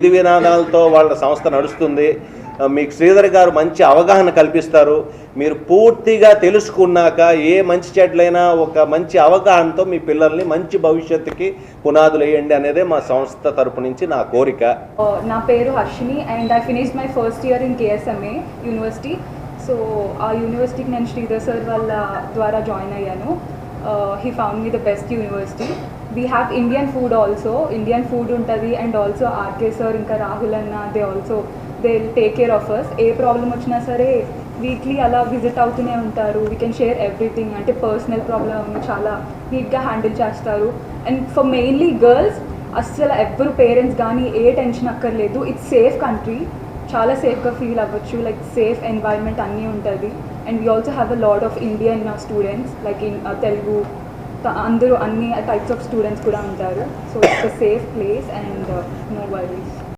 విధి విధానాలతో వాళ్ళ సంస్థ నడుస్తుంది. మీకు శ్రీధర్ గారు మంచి అవగాహన కల్పిస్తారు. మీరు పూర్తిగా తెలుసుకున్నాక ఏ మంచి చెడ్లైనా ఒక మంచి అవగాహనతో మీ పిల్లల్ని మంచి భవిష్యత్తుకి పునాదులు వేయండి అనేదే మా సంస్థ తరపు నుంచి నా కోరిక. నా పేరు Harshini and I finished my first year in KSMA university. So ఆ యూనివర్సిటీకి నేను శ్రీధర్ సార్ వాళ్ళ ద్వారా జాయిన్ అయ్యాను. He found me the best university. We have Indian food also. Indian food untadi and also RK sir inka Rahul anna they'll take care of us. A problem వచ్చినా సరే weekly అలా visit అవుతూనే ఉంటారు. We can share everything. అంటే personal problem చాలా నీట్గా handle చేస్తారు. And for mainly girls అస్సలు ఎవ్వరు పేరెంట్స్ కానీ ఏ టెన్షన్ అక్కర్లేదు. It's safe country. చాలా సేఫ్గా ఫీల్ అవ్వచ్చు. లైక్ సేఫ్ ఎన్వైర్న్మెంట్ అన్నీ ఉంటుంది. And we also have a lot of Indian students like in Telugu అందరూ అన్ని టైప్స్ ఆఫ్ స్టూడెంట్స్ కూడా ఉంటారు. So it's a safe place and no worries.